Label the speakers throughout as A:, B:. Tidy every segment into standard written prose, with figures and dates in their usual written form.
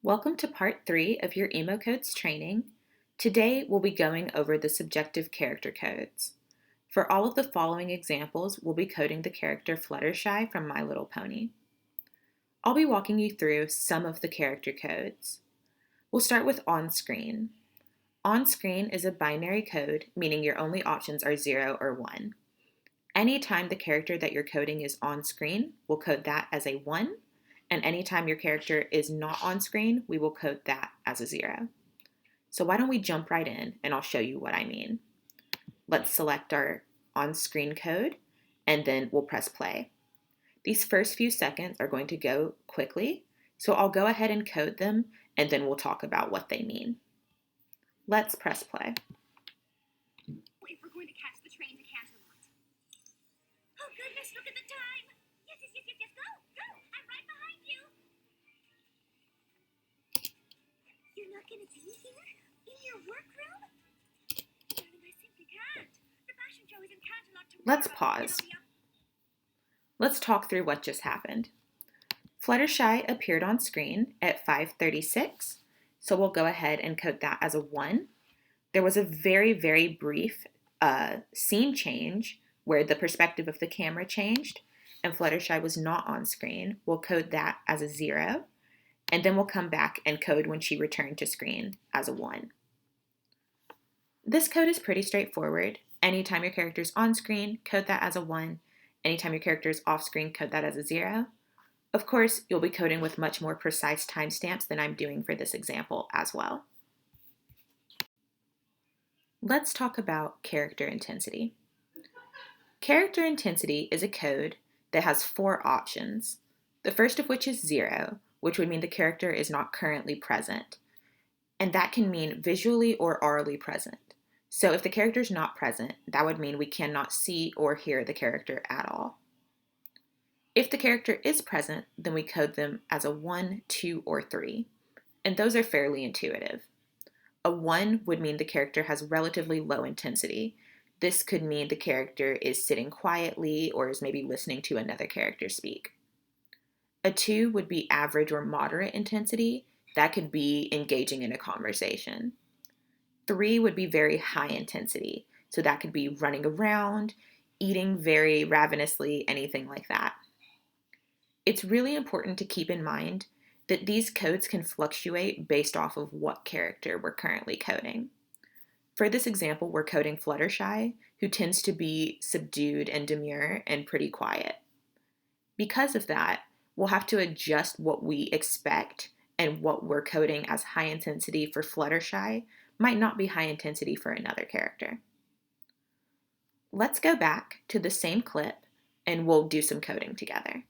A: Welcome to part 3 of your EmoCodes training. Today we'll be going over the subjective character codes. For all of the following examples, we'll be coding the character Fluttershy from My Little Pony. I'll be walking you through some of the character codes. We'll start with on-screen. On-screen is a binary code, meaning your only options are 0 or 1. Anytime the character that you're coding is on-screen, we'll code that as a 1. And anytime your character is not on screen, we will code that as a 0. So why don't we jump right in and I'll show you what I mean. Let's select our on-screen code and then we'll press play. These first few seconds are going to go quickly, so I'll go ahead and code them and then we'll talk about what they mean. Let's press play.
B: If we're going to catch the train to Canterlot. Oh goodness, look at the time! Yes, go! I'm right behind you! You're not gonna be here? In your workroom? Darling, I simply can't. The fashion show is in Canterlot tomorrow.
A: Let's pause. Let's talk through what just happened. Fluttershy appeared on screen at 5:36, so we'll go ahead and code that as a 1. There was a very, very brief scene change where the perspective of the camera changed and Fluttershy was not on screen. We'll code that as a 0, and then we'll come back and code when she returned to screen as a 1. This code is pretty straightforward. Anytime your character is on screen, code that as a 1. Anytime your character is off screen, code that as a 0. Of course, you'll be coding with much more precise timestamps than I'm doing for this example as well. Let's talk about character intensity. Character intensity is a code that has 4 options, the first of which is 0, which would mean the character is not currently present, and that can mean visually or aurally present. So if the character is not present, that would mean we cannot see or hear the character at all. If the character is present, then we code them as a 1, 2, or 3, and those are fairly intuitive. A 1 would mean the character has relatively low intensity. This could mean the character is sitting quietly or is maybe listening to another character speak. A 2 would be average or moderate intensity. That could be engaging in a conversation. 3 would be very high intensity. So that could be running around, eating very ravenously, anything like that. It's really important to keep in mind that these codes can fluctuate based off of what character we're currently coding. For this example, we're coding Fluttershy, who tends to be subdued and demure and pretty quiet. Because of that, we'll have to adjust what we expect, and what we're coding as high intensity for Fluttershy might not be high intensity for another character. Let's go back to the same clip and we'll do some coding together.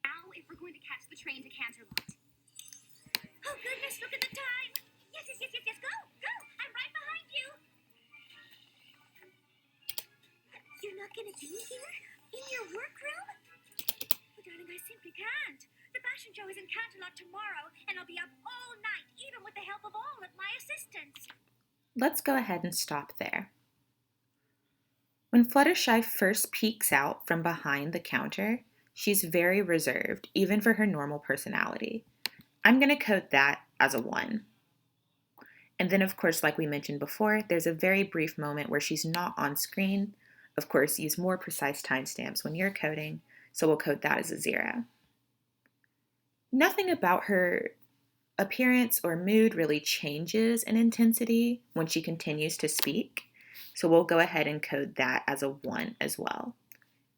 B: Now, if we're going to catch the train to Canterlot. Oh goodness, look at the time! Yes, go! I'm right behind you! You're not gonna be here? In your workroom? Oh darling, I simply can't. The fashion show is in Canterlot tomorrow, and I'll be up all night, even with the help of all of my assistants.
A: Let's go ahead and stop there. When Fluttershy first peeks out from behind the counter, she's very reserved, even for her normal personality. I'm going to code that as a 1. And then, of course, like we mentioned before, there's a very brief moment where she's not on screen. Of course, use more precise timestamps when you're coding, so we'll code that as a 0. Nothing about her appearance or mood really changes in intensity when she continues to speak, so we'll go ahead and code that as a 1 as well.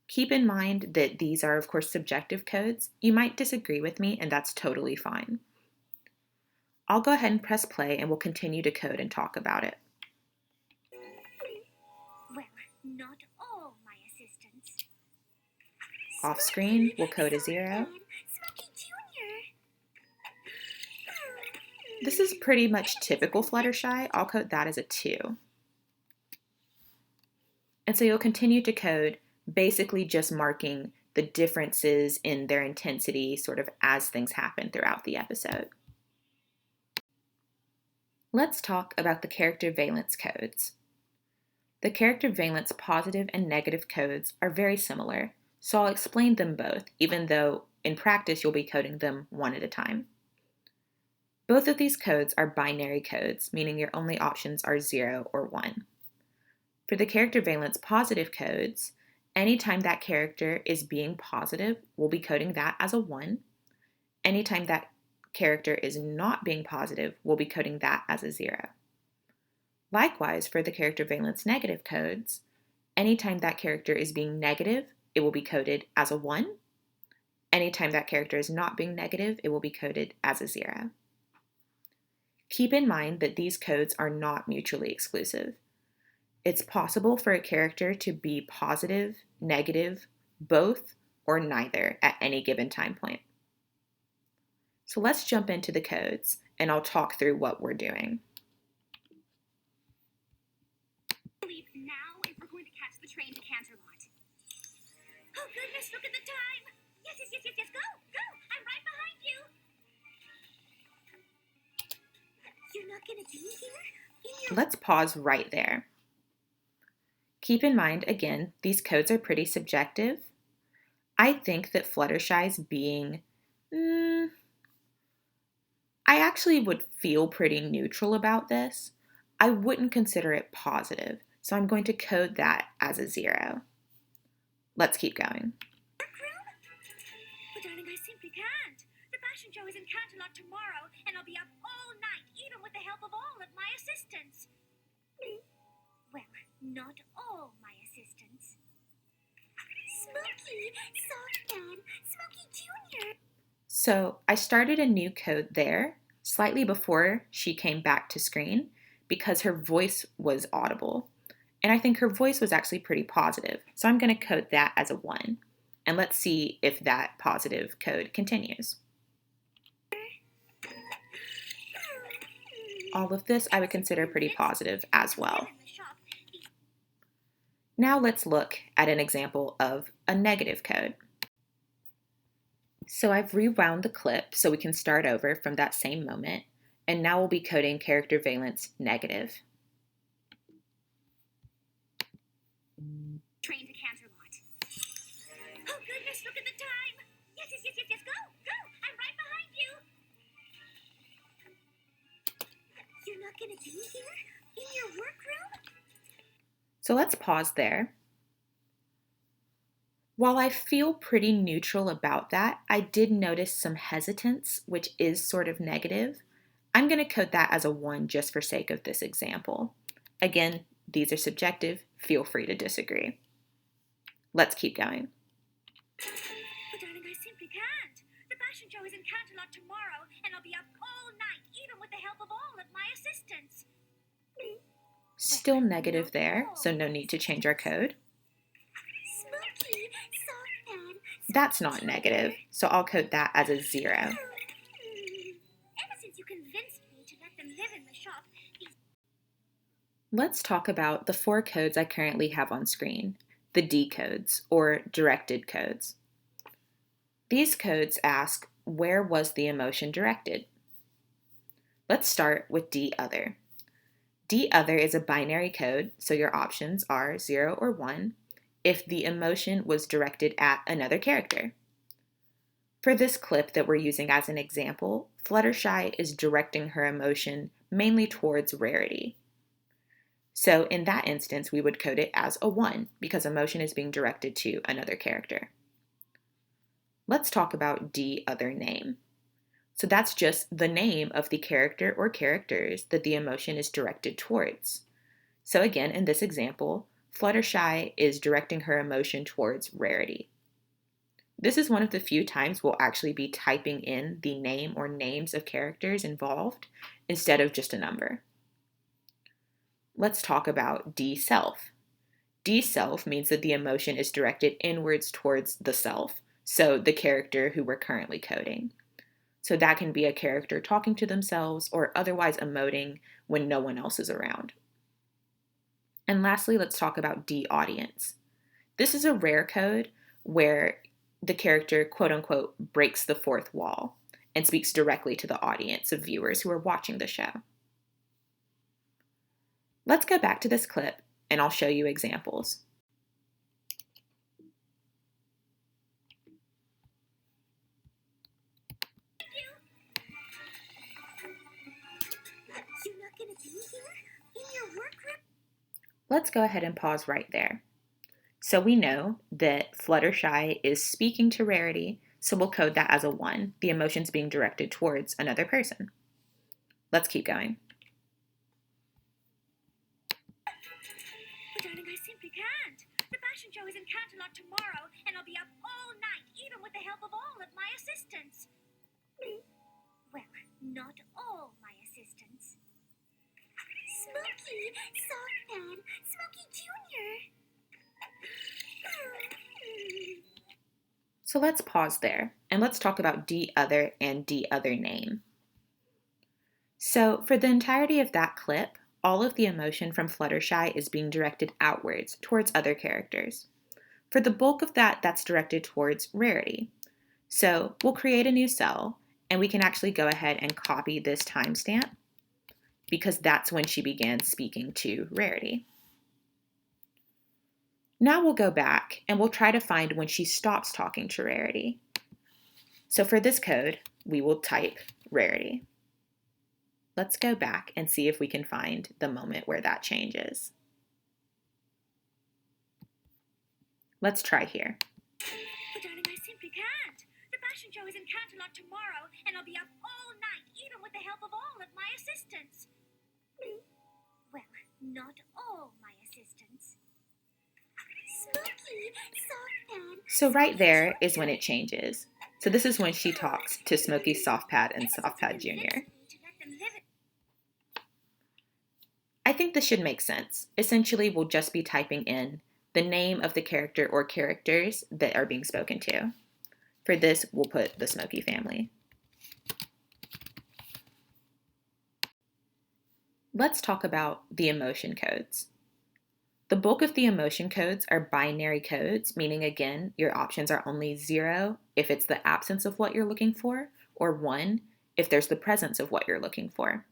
A: Keep in mind that these are, of course, subjective codes. You might disagree with me, and that's totally fine. I'll go ahead and press play, and we'll continue to code and talk about it.
B: Well, not all my assistants.
A: Off screen, we'll code a 0.
B: Smokey Jr.
A: This is pretty much typical Fluttershy. I'll code that as a 2. And so you'll continue to code, basically just marking the differences in their intensity sort of as things happen throughout the episode. Let's talk about the character valence codes. The character valence positive and negative codes are very similar, So I'll explain them both, even though in practice you'll be coding them one at a time. Both of these codes are binary codes, meaning your only options are 0 or 1. For the character valence positive codes, anytime that character is being positive, we'll be coding that as a 1. Anytime that character is not being positive, we'll be coding that as a 0. Likewise, for the character valence negative codes, anytime that character is being negative, it will be coded as a 1. Anytime that character is not being negative, it will be coded as a 0. Keep in mind that these codes are not mutually exclusive. It's possible for a character to be positive, negative, both, or neither at any given time point. So let's jump into the codes, and I'll talk through what we're doing.
B: Leave now if we're going to catch the train to Canterlot. Oh goodness, look at the time! Yes, go! I'm right behind you! You're not gonna be here?
A: Let's pause right there. Keep in mind, again, these codes are pretty subjective. I think that Fluttershy's being, I actually would feel pretty neutral about this. I wouldn't consider it positive, so I'm going to code that as a 0. Let's keep going.
B: Workroom? But darling, I simply can't. The fashion show is in Canterlot tomorrow, and I'll be up all night, even with the help of all of my assistants. Well, not all my assistants. Smokey! Soft Man! Smokey Jr.!
A: So I started a new code there, slightly before she came back to screen, because her voice was audible. And I think her voice was actually pretty positive. So I'm going to code that as a 1. And let's see if that positive code continues. All of this I would consider pretty positive as well. Now let's look at an example of a negative code. So I've rewound the clip so we can start over from that same moment, and now we'll be coding character valence negative.
B: Train to Canterlot. Oh goodness, look at the time! Yes, go! I'm right behind you! You're not gonna be here? In your workroom?
A: So let's pause there. While I feel pretty neutral about that, I did notice some hesitance, which is sort of negative. I'm going to code that as a 1 just for sake of this example. Again, these are subjective. Feel free to disagree. Let's keep going.
B: But darling, I simply can't. The fashion show is in Canterlot tomorrow, and I'll be up all night, even with the help of all of my assistants.
A: Still negative there, so no need to change our code.
B: Smokey, Soft Man.
A: That's not negative, so I'll code that as a 0.
B: Ever since you convinced me to let them live in the shop,
A: Let's talk about the 4 codes I currently have on screen, the D codes, or directed codes. These codes ask, where was the emotion directed? Let's start with D other. D other is a binary code, so your options are 0 or 1 if the emotion was directed at another character. For this clip that we're using as an example, Fluttershy is directing her emotion mainly towards Rarity. So in that instance, we would code it as a 1 because emotion is being directed to another character. Let's talk about D other name. So that's just the name of the character or characters that the emotion is directed towards. So again, in this example, Fluttershy is directing her emotion towards Rarity. This is one of the few times we'll actually be typing in the name or names of characters involved instead of just a number. Let's talk about D self. D self means that the emotion is directed inwards towards the self, so the character who we're currently coding. So that can be a character talking to themselves or otherwise emoting when no one else is around. And lastly, let's talk about D audience. This is a rare code where the character, quote unquote, breaks the fourth wall and speaks directly to the audience of viewers who are watching the show. Let's go back to this clip and I'll show you examples.
B: gonna be here? In your workroom?
A: Let's go ahead and pause right there. So we know that Fluttershy is speaking to Rarity, so we'll code that as a 1, the emotions being directed towards another person. Let's keep going.
B: But darling, I simply can't. The fashion show is in Canterlot tomorrow, and I'll be up all night, even with the help of all of my assistants. Well, not all my assistants. Smokey, Softman, Smokey Jr.
A: So let's pause there, and let's talk about D other and D other name. So for the entirety of that clip, all of the emotion from Fluttershy is being directed outwards, towards other characters. For the bulk of that, that's directed towards Rarity. So we'll create a new cell, and we can actually go ahead and copy this timestamp, because that's when she began speaking to Rarity. Now we'll go back, and we'll try to find when she stops talking to Rarity. So for this code, we will type Rarity. Let's go back and see if we can find the moment where that changes. Let's try here.
B: But darling, I simply can't. The fashion show is in Canterlot tomorrow, and I'll be up all night, even with the help of all of my assistants. Well, not all my assistants. Smokey, Softpad.
A: So right there is when it changes. So this is when she talks to Smokey, Softpad, and Softpad Jr. I think this should make sense. Essentially, we'll just be typing in the name of the character or characters that are being spoken to. For this, we'll put the Smokey family. Let's talk about the emotion codes. The bulk of the emotion codes are binary codes, meaning again, your options are only 0 if it's the absence of what you're looking for, or 1 if there's the presence of what you're looking for.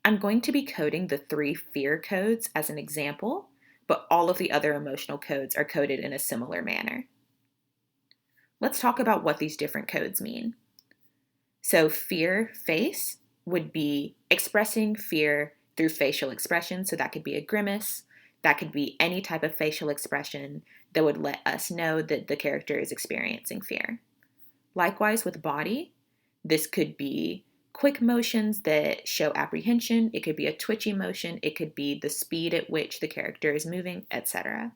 A: I'm going to be coding the 3 fear codes as an example, but all of the other emotional codes are coded in a similar manner. Let's talk about what these different codes mean. So fear face would be expressing fear through facial expression, so that could be a grimace, that could be any type of facial expression that would let us know that the character is experiencing fear. Likewise with body, this could be quick motions that show apprehension, it could be a twitchy motion, it could be the speed at which the character is moving, etc.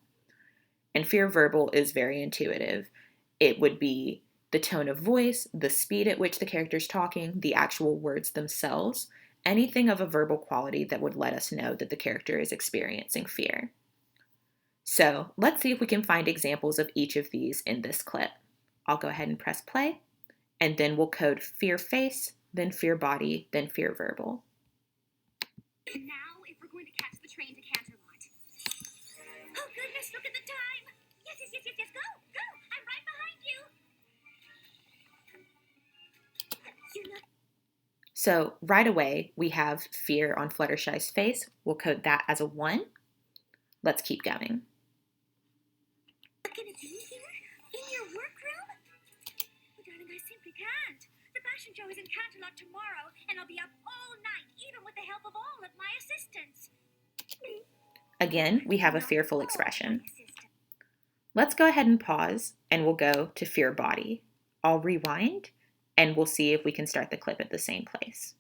A: And fear verbal is very intuitive. It would be the tone of voice, the speed at which the character is talking, the actual words themselves, anything of a verbal quality that would let us know that the character is experiencing fear. So let's see if we can find examples of each of these in this clip. I'll go ahead and press play, and then we'll code fear face, then fear body, then fear verbal.
B: Now, if we're going to catch the train to Canterlot. Oh goodness, look at the time! Yes, go! I'm right behind you! You're not...
A: So right away, we have fear on Fluttershy's face. We'll code that as a 1. Let's keep going.
B: Not gonna be here? In your workroom? Oh, darling, I simply can't. The fashion show is in Canterlot tomorrow, and I'll be up all night, even with the help of all of my assistants.
A: Again, we have a fearful expression. Let's go ahead and pause, and we'll go to fear body. I'll rewind, and we'll see if we can start the clip at the same place.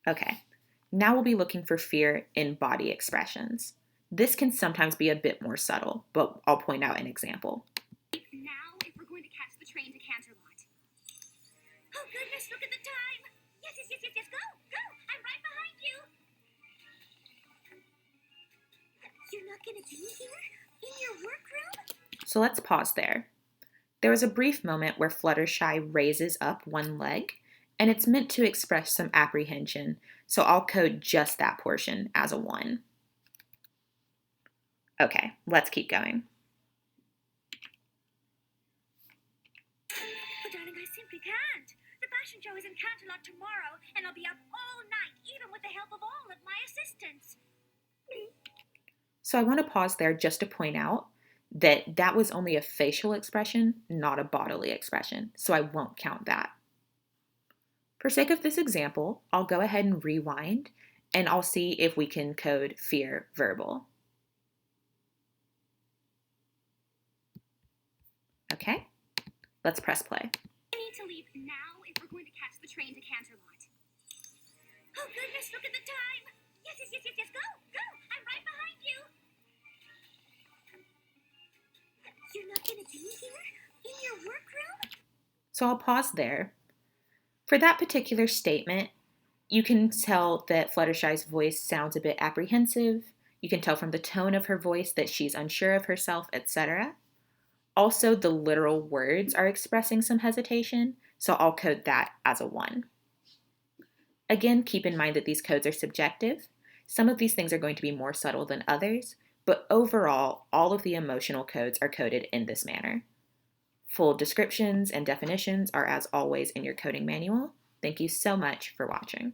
A: Okay, now we'll be looking for fear in body expressions. This can sometimes be a bit more subtle, but I'll point out an example.
B: Now, if we're going to catch the train to Canterlot. Oh goodness, look at the time! Yes, go! I'm right behind you! You're not gonna be here? In your workroom?
A: So let's pause there. There was a brief moment where Fluttershy raises up one leg, and it's meant to express some apprehension, so I'll code just that portion as a 1. Okay, let's keep going.
B: But darling, I simply can't. The fashion show is in Canterlot tomorrow, and I'll be up all night, even with the help of all of my assistants.
A: So I want to pause there just to point out that that was only a facial expression, not a bodily expression, so I won't count that. For sake of this example, I'll go ahead and rewind, and I'll see if we can code fear verbal. Okay, let's press play.
B: I need to leave now if we're going to catch the train to Canterlot. Oh goodness, look at the time! Yes, go! I'm right behind you! You're not gonna be here? In your workroom?
A: So I'll pause there. For that particular statement, you can tell that Fluttershy's voice sounds a bit apprehensive. You can tell from the tone of her voice that she's unsure of herself, etc. Also, the literal words are expressing some hesitation, so I'll code that as a 1. Again, keep in mind that these codes are subjective. Some of these things are going to be more subtle than others, but overall, all of the emotional codes are coded in this manner. Full descriptions and definitions are, as always, in your coding manual. Thank you so much for watching.